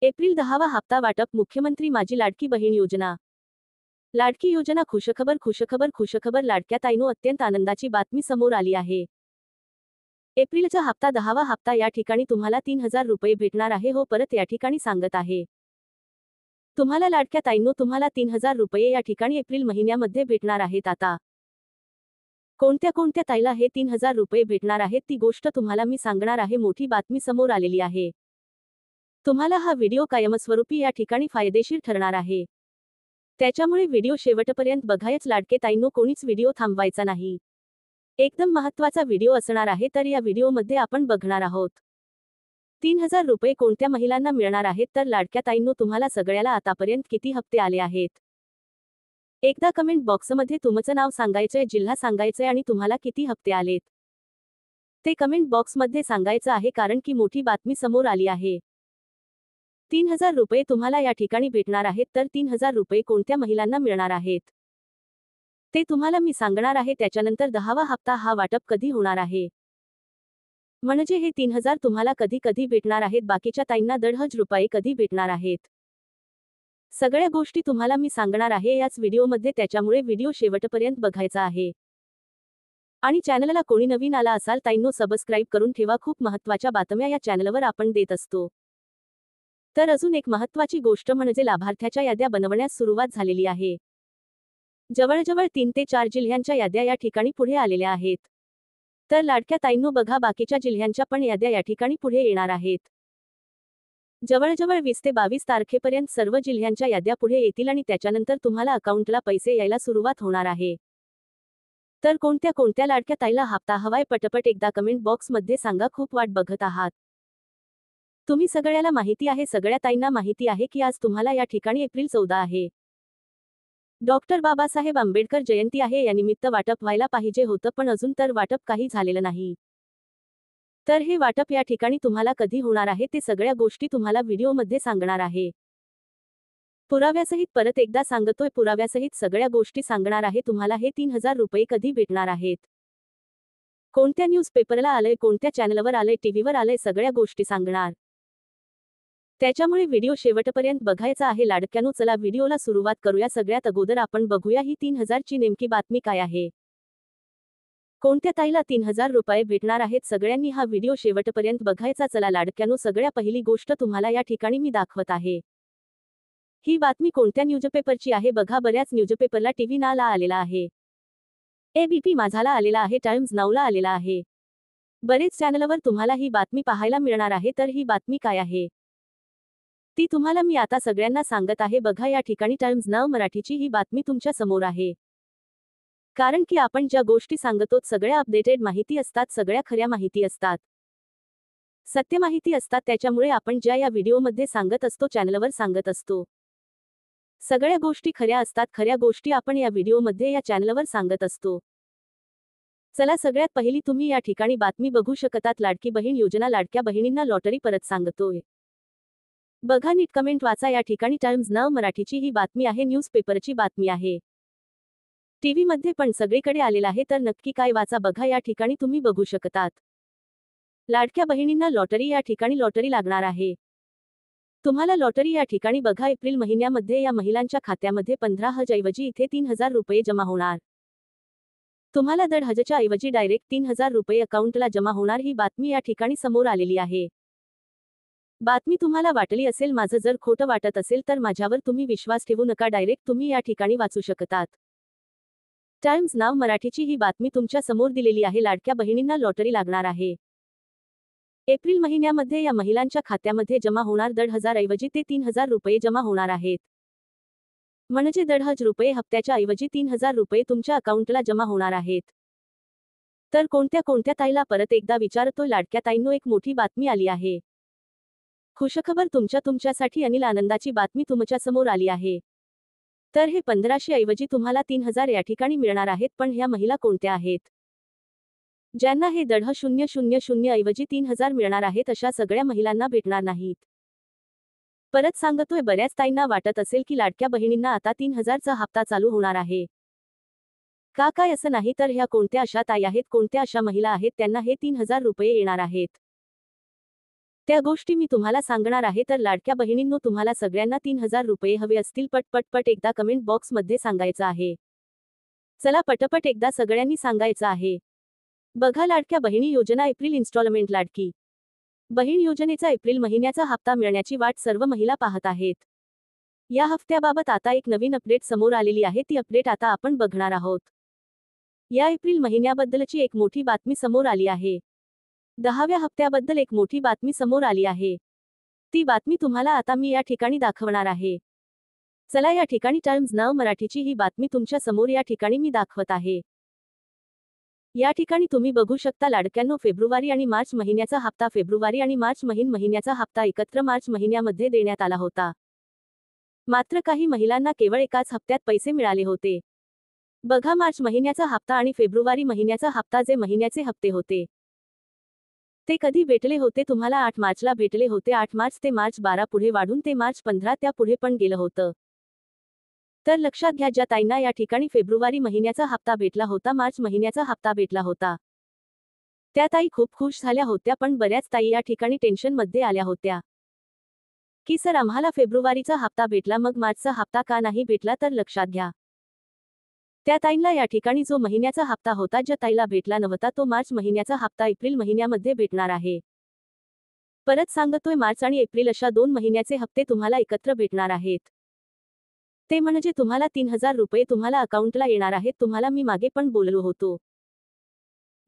April 10वा हप्ता वाटप मुख्यमंत्री माझी लाडकी बहीण योजना। लाडकी योजना खुशखबर खुशखबर खुशखबर लाडक्या ताईंनो अत्यंत आनंदाची बातमी समोर आली आहे। एप्रिलचा हप्ता 10वा हप्ता या ठिकाणी तुम्हाला 3000 रुपये भेटणार आहे हो परत या ठिकाणी सांगत आहे। तुम्हाला लाडक्या ताईंनो तुम्हाला 3000 रुपये या ठिकाणी एप्रिल महिन्यामध्ये भेटणार आहेत। आता कोणत्या कोणत्या ताईला हे 3000 रुपये भेटणार आहेत ती गोष्ट तुम्हाला मी सांगणार आहे। मोठी बातमी समोर आलेली आहे। तुम्हाला हा व्हिडिओ कायमस्वरूपी या ठिकाणी फायदेशीर ठरणार आहे। त्याच्यामुळे व्हिडिओ शेवटपर्यंत बघायच लाडके ताईंनो कोणीच व्हिडिओ थांबवायचा नाही। एकदम महत्त्वाचा व्हिडिओ असणार आहे तर या व्हिडिओमध्ये आपण बघणार आहोत 3000 रुपये कोणत्या महिलांना मिळणार आहेत। तर लाडक्या ताईंनो तुम्हाला सगळ्याला आतापर्यंत किती हप्ते आले आहेत एकदा कमेंट बॉक्समध्ये तुमचं नाव सांगायचंय, जिल्हा सांगायचंय आणि तुम्हाला किती हप्ते आलेत ते कमेंट बॉक्समध्ये सांगायचं आहे, कारण की मोठी बातमी समोर आली आहे। 3000 रुपये तुम्हाला या ठिकाणी भेटणार आहेत। तर 3000 रुपये कोणत्या महिलांना मिळणार आहेत ते तुम्हाला मी सांगणार आहे। त्याच्यानंतर 10वा हप्ता हा वाटप कधी होणार आहे, म्हणजे हे 3000 तुम्हाला कधी कधी भेटणार आहेत, बाकीच्या ताईंना 1.5 रुपये कधी भेटणार आहेत, सगळ्या गोष्टी तुम्हाला मी सांगणार आहे याच व्हिडिओमध्ये। त्याच्यामुळे व्हिडिओ शेवटपर्यंत बघायचा आहे आणि चॅनलला कोणी नवीन आला असाल ताईंनो सबस्क्राईब करून ठेवा। खूप महत्त्वाच्या बातम्या या चॅनलवर आपण देत असतो। तर अजून एक महत्त्वाची गोष्ट म्हणजे लाभार्थ्याच्या याद्या बनवण्यास सुरुवात झालेली आहे। जवळजवळ 3 ते 4 जिल्ह्यांच्या याद्या या ठिकाणी पुढे आलेल्या आहेत। तर लाडक्या ताईंनो बघा बाकीच्या जिल्ह्यांच्या पण याद्या या ठिकाणी पुढे येणार आहेत। जवळजवळ 20 ते 22 तारखेपर्यंत सर्व जिल्ह्यांच्या याद्या पुढे येतील आणि त्याच्यानंतर तुम्हाला अकाउंटला पैसे यायला सुरुवात होणार आहे। तर कोणत्या कोणत्या लाडक्या ताईला हप्ता हवाय पटपट एकदा कमेंट बॉक्समध्ये सांगा। खूप वाट बघत आहात तुम्ही सगळ्याला माहिती आहे, सगळ्या ताईंना माहिती आहे की आज तुम्हाला या ठिकाणी एप्रिल 14 आहे, डॉक्टर बाबासाहेब आंबेडकर जयंती आहे। या निमित्त वाटप व्हायला पाहिजे होतं पण अजून तर वाटप काही झालेलं नाही। तर हे वाटप या ठिकाणी तुम्हाला कधी होणार आहे ते सगळ्या गोष्टी तुम्हाला व्हिडिओमध्ये सांगणार आहे। पुराव्यासहित परत एकदा सांगतोय, पुराव्यासहित सगळ्या गोष्टी सांगणार आहे तुम्हाला। हे 3000 रुपये कधी भेटणार आहेत, कोणत्या न्यूजपेपरला आलंय, कोणत्या चॅनलवर आलंय, टीव्हीवर आलंय, सगळ्या गोष्टी सांगणार। त्याच्यामुळे व्हिडिओ शेवटपर्यंत बघायचा आहे लाडक्यानो। चला व्हिडिओला सुरुवात करूया। सगळ्यात अगोदर आपण बघूया ही 3000 ची नेमकी बातमी काय आहे, कोणत्या ताईला 3000 रुपये भेटणार आहेत। सगळ्यांनी हा व्हिडिओ शेवटपर्यंत बघायचा। चला लाडक्यानो सगळ्या पहिली गोष्ट तुम्हाला या ठिकाणी मी दाखवत आहे। ही बातमी कोणत्या न्यूजपेपरची आहे बघा, बऱ्याच न्यूजपेपरला टीव्ही नाला आलेला आहे, एबीपी माझाला आलेला आहे, टाइम्स नाऊला आलेला आहे, बरेच चॅनलवर तुम्हाला ही बातमी पाहायला मिळणार आहे। तर ही बातमी काय आहे ती तुम्हाला मी आता सगळ्यांना सांगत आहे। बघा या ठिकाणी टाइम्स नाऊ मराठीची ही बातमी तुमच्या समोर आहे, कारण की आपण ज्या गोष्टी सांगतो सगळ्या अपडेटेड माहिती असतात, सगळ्या खऱ्या माहिती असतात, सत्य माहिती असतात। त्याच्यामुळे आपण ज्या या व्हिडिओमध्ये सांगत असतो, चॅनलवर सांगत असतो, सगळ्या गोष्टी खऱ्या असतात। खऱ्या गोष्टी आपण या व्हिडिओमध्ये या चॅनलवर सांगत असतो। चला सगळ्यात पहिली तुम्ही या ठिकाणी बातमी बघू शकतात, लाडकी बहीण योजना, लाडक्या बहिणींना लॉटरी परत सांगतोय। बघा नीट कमेंट वाचा। या ठिकाणी टाइम्स नाऊ मराठीची ही बातमी आहे, न्यूजपेपरची बातमी आहे, टीव्ही मध्ये पण सगळीकडे आलेला आहे। तर नक्की काय वाचा बघा, या ठिकाणी तुम्ही बघू शकतात लाडक्या बहिणींना लॉटरी, या ठिकाणी लॉटरी लागणार आहे तुम्हाला। लॉटरी या ठिकाणी बघा एप्रिल महिन्यामध्ये या महिलांच्या खात्यामध्ये 15,000 ऐवजी इथे 3000 रुपये जमा होणार। तुम्हाला 1.5 च्या ऐवजी डायरेक्ट 3000 रुपये अकाउंटला जमा होणार। ही बातमी या ठिकाणी समोर आलेली आहे। बातमी तुम्हाला वाटली असेल, माझं जर खोटं वाटत असेल तर माझ्यावर तुम्ही विश्वास ठेवू नका, डायरेक्ट तुम्ही या ठिकाणी वाचू शकतात। टाइम्स नाऊ मराठीची ही बातमी तुमच्या समोर दिलेली आहे। लाडक्या बहिणींना लॉटरी लागणार आहे एप्रिल महिन्यामध्ये या महिलांच्या खात्यामध्ये जमा होणार 1.5 ऐवजी ते 3000 रुपये जमा होणार आहेत, म्हणजे 1.5 रुपये हप्त्याच्या ऐवजी 3000 रुपये तुमच्या अकाउंटला जमा होणार आहेत। तर कोणत्या कोणत्या ताईला परत एकदा विचारतोय लाडक्या ताईंनो, एक मोठी बातमी आली आहे, खुशखबर तुमच्यासाठी अनिल आनंदाची बातमी तुमच्या समोर आली आहे। तर हे 1500 ऐवजी तुम्हाला 3000 या ठिकाणी मिळणार आहेत। पण ह्या महिला कोणत्या आहेत ज्यांना हे 1.500 ऐवजी 3000 मिळणार आहेत, अशा सगळ्या महिलांना भेटणार नाहीत। परत सांगतोय, बऱ्याच ताईंना वाटत असेल की लाडक्या बहिणींना आता 3000 चा हप्ता चालू होणार आहे, काय असं नाही। तर ह्या कोणत्या अशा ताई आहेत, कोणत्या अशा महिला आहेत त्यांना हे 3000 रुपये येणार आहेत, त्या गोष्टी मी तुम्हाला सांगणार आहे. तर लाडक्या बहिणींनो, तुम्हाला सगळ्यांना 3,000 रुपये हवे असतील, पट एकदा कमेंट बॉक्स मध्ये सांगायचं आहे. चला पटपट एकदा सगळ्यांनी सांगायचं आहे. बघा, लाडक्या बहिणी योजना एप्रिल इन्स्टॉलमेंट. लाडकी बहीण योजनेचा एप्रिल महिन्याचा हप्ता मिळण्याची वाट सर्व महिला पाहत आहेत. या हफ्त्याबाबत आता एक नवीन अपडेट समोर आलेली आहे. ती अपडेट आता आपण बघणार आहोत. या एप्रिल महिन्याबद्दलची एक मोठी बातमी समोर आली आहे. 10व्या हप्त्याबद्दल एक मोठी बातमी समोर आली आहे. ती बातमी तुम्हाला आता मी या ठिकाणी दाखवणार आहे. चला, या ठिकाणी टाइम्स नाव मराठीची ही बातमी तुमच्या समोर या ठिकाणी मी दाखवत आहे. या ठिकाणी तुम्ही बघू शकता लाडक्यांनो, फेब्रुवारी आणि मार्च महिन्याचा हप्ता. फेब्रुवारी आणि मार्च महिन्याचा हप्ता एकत्र मार्च महिन्यामध्ये देण्यात आला होता. मात्र काही महिलांना केवळ एकाच हप्त्यात पैसे मिळाले होते. बघा, मार्च महिन्याचा हप्ता आणि फेब्रुवारी महिन्याचा हप्ता जे महिन्याचे हप्ते होते ते कधी भेटले होते तुम्हाला? 8 मार्चला भेटले होते. 8 मार्च ते मार्च 12 पुढे वाढून ते मार्च 15 त्या पुढे पण गेलं होतं. तर लक्षात घ्या, ज्या ताईंना या ठिकाणी फेब्रुवारी महिन्याचा हप्ता भेटला होता, मार्च महिन्याचा हप्ता भेटला होता, त्या ताई खूप खुश झाल्या होत्या. पण बऱ्याच ताई या ठिकाणी टेन्शन मध्ये आल्या होत्या की सर, आम्हाला फेब्रुवारीचा हप्ता भेटला, मग मार्चचा हप्ता का नाही भेटला? तर लक्षात घ्या, त्या ताईंना या ठिकाणी जो महिन्याचा हप्ता होता, ज्या ताईला भेटला नव्हता, तो मार्च महिन्याचा हप्ता एप्रिल महिन्यामध्ये भेटणार आहे. परत सांगतोय, मार्च आणि एप्रिल अशा 2 महिन्याचे हप्ते तुम्हाला एकत्र भेटणार आहेत. ते म्हणजे तुम्हाला 3,000 रुपये तुम्हाला अकाउंटला येणार आहेत. तुम्हाला मी मागे पण बोललो होतो.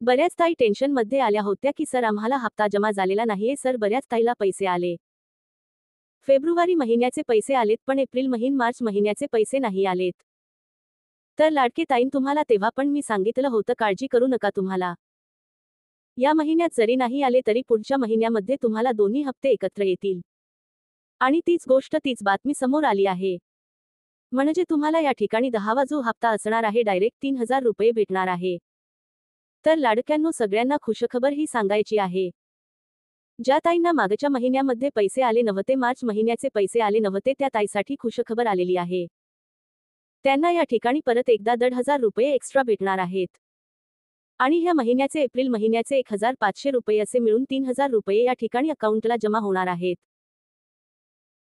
बऱ्याच ताई टेन्शन मध्ये आल्या होत्या की सर, आम्हाला हप्ता जमा झालेला नाहीये. सर, बऱ्याच ताईला पैसे आले, फेब्रुवारी महिन्याचे पैसे आलेत, पण एप्रिल मार्च महिन्याचे पैसे नाही आलेत. तर लाडके ताईं, तुम्हाला तेव्हा पण मी सांगितलं होतं, काळजी करू नका. तुम्हाला या महिन्यात जरी नाही आले तरी पुढच्या महिन्यामध्ये तुम्हाला दोन्ही हप्ते एकत्र येतील. आणि तीच गोष्ट, तीच बातमी समोर आली आहे. म्हणजे तुम्हाला या ठिकाणी 10वा जो हप्ता असणार आहे, डायरेक्ट 3,000 रुपये भेटणार आहे. तर लाडक्यांनो, सगळ्यांना खुशखबर ही सांगायची आहे. ज्या ताईंना मागच्या महिन्यामध्ये पैसे आले नव्हते, मार्च महिन्याचे पैसे आले नव्हते, त्या ताईसाठी खुशखबर आलेली आहे. त्यांना या ठिकाणी परत एकदा 1,500 रुपये एक्स्ट्रा भेटणार आहेत. आणि ह्या महिन्याचे, एप्रिल महिन्याचे 1,500 रुपये असे मिळून 3,000 रुपये या ठिकाणी अकाउंटला जमा होणार आहेत.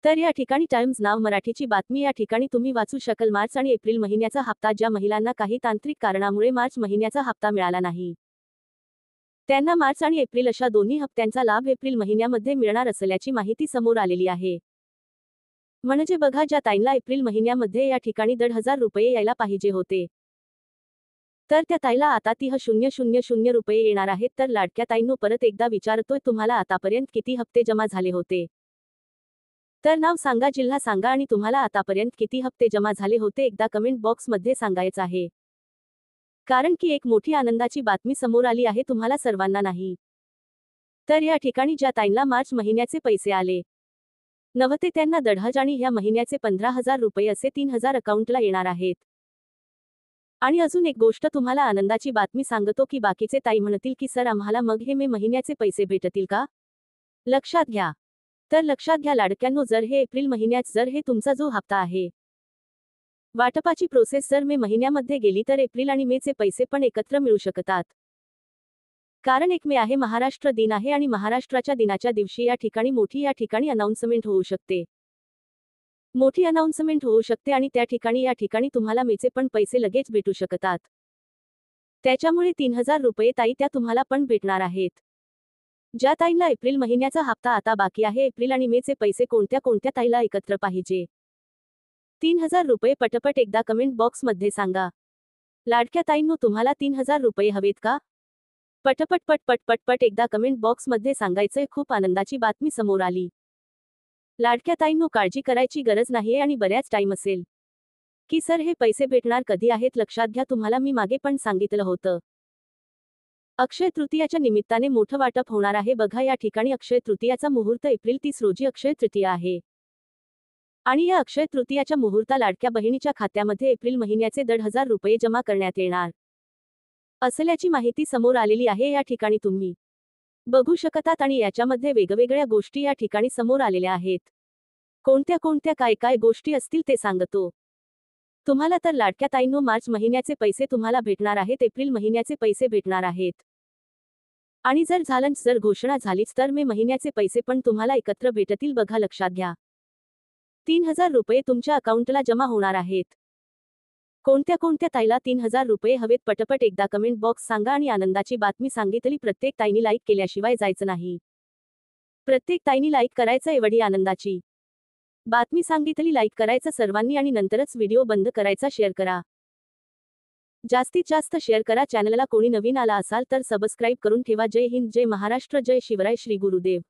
तर या ठिकाणी टाइम्स नाव मराठीची बातमी या ठिकाणी तुम्ही वाचू शकाल. मार्च आणि एप्रिल महिन्याचा हप्ता, ज्या महिलांना काही तांत्रिक कारणामुळे मार्च महिन्याचा हप्ता मिळाला नाही, त्यांना मार्च आणि एप्रिल अशा दोन्ही हप्त्यांचा लाभ एप्रिल महिन्यामध्ये मिळणार असल्याची माहिती समोर आलेली आहे. म्हणजे बघा, ज्या ताईंना एप्रिल महिन्यामध्ये या ठिकाणी 1,500 रुपये यायला पाहिजे होते, तर त्या ताईला आता 3,000 रुपये येणार आहेत. तर लाडक्या ताईंनो, परत एकदा विचारतोय, तुम्हाला आतापर्यंत किती हप्ते जमा झाले होते? तर नाव सांगा, जिल्हा सांगा आणि तुम्हाला आतापर्यंत किती हप्ते जमा झाले होते एकदा कमेंट बॉक्स मध्ये सांगायचं आहे. कारण की एक मोठी आनंदाची बातमी समोर आली आहे तुम्हाला सर्वांना नाही. तर या ठिकाणी ज्या ताईंना मार्च महिन्याचे पैसे आले नव्हते, त्यांना 1,500 आणि ह्या महिन्याचे 15,000 रुपये असे 3,000 अकाउंटला येणार आहेत. आणि अजून एक गोष्ट तुम्हाला आनंदाची बातमी सांगतो की बाकीचे ताई म्हणतील की सर, आम्हाला मग हे मे महिन्याचे पैसे भेटतील का? लक्षात घ्या. तर लक्षात घ्या लाडक्यांनो, जर हे एप्रिल महिन्यात, जर हे तुमचा जो हप्ता आहे, वाटपाची प्रोसेस जर मे महिन्यामध्ये गेली, तर एप्रिल आणि मेचे पैसे पण एकत्र मिळू शकतात. कारण 1 मे आहे, महाराष्ट्र दिन आहे, आणि महाराष्ट्राच्या दिनाच्या दिवशी या ठिकाणी अनाउन्समेंट होऊ शकते. मोठी अनाउन्समेंट होऊ शकते आणि त्या ठिकाणी तुम्हाला मेचे पण पैसे लगेच भेटू शकतात. त्याच्यामुळे 3,000 रुपये ताई त्या तुम्हाला पण भेटणार आहेत. ज्या ताईंना एप्रिल महिन्याचा हप्ता आता बाकी आहे, एप्रिल आणि मेचे पैसे कोणत्या ताईला एकत्र पाहिजे? 3,000 रुपये पटपट एकदा कमेंट बॉक्स मध्ये सांगा. लाडक्या ताईंनो, तुम्हाला 3,000 रुपये हवेत का? पटपट एकदा कमेंट बॉक्स मध्ये सांगायचंय. खूप आनंदाची बातमी समोर आली. लाडक्या ताईंनो, काळजी करायची गरज नाहीये. आणि बऱ्याच टाइम असेल की सर, हे पैसे भेटणार कधी आहेत? लक्षात घ्या, तुम्हाला मी मागे पण सांगितलं होतं, अक्षय तृतीयाच्या निमित्ताने मोठं वाटप होणार आहे. बघा, या ठिकाणी अक्षय तृतीयाचा मुहूर्त एप्रिल 30 रोजी अक्षय तृतीया आहे. आणि या अक्षय तृतीयाच्या मुहूर्ता लाडक्या बहिणीच्या खात्यामध्ये एप्रिल महिन्याचे 1,500 रुपये जमा करण्यात येणार असल्याची माहिती समोर आलेली आहे. या ठिकाणी तुम्ही बघू शकतात आणि याच्यामध्ये वेगवेगळ्या गोष्टी या ठिकाणी समोर आलेल्या आहेत. कोणत्या काय गोष्टी असतील ते सांगतो तुम्हाला. तर लाडक्या ताईंनो, मार्च महिन्याचे पैसे तुम्हाला भेटणार आहेत, एप्रिल महिन्याचे पैसे भेटणार आहेत. आणि जर घोषणा झालीच तर मे महिन्याचे पैसे पण तुम्हाला एकत्र भेटतील बघा, लक्षात घ्या. 3,000 रुपये तुमच्या अकाउंटला जमा होणार आहेत. कोणत्या कोणत्या ताईला 3,000 रुपये हवेत पटपट एकदा कमेंट बॉक्स सांगा. आणि आनंदाची बातमी सांगितली, प्रत्येक ताईनी लाईक केल्याशिवाय जायचं नाही. प्रत्येक ताईनी लाईक करायचं. एवढी आनंदाची बातमी सांगितली, लाईक करायचं सर्वांनी आणि नंतरच व्हिडिओ बंद करायचा. शेअर करा, जास्तीत जास्त शेअर करा. चॅनलला कोणी नवीन आला असाल तर सबस्क्राईब करून ठेवा. जय हिंद, जय महाराष्ट्र, जय शिवराय, श्री गुरुदेव.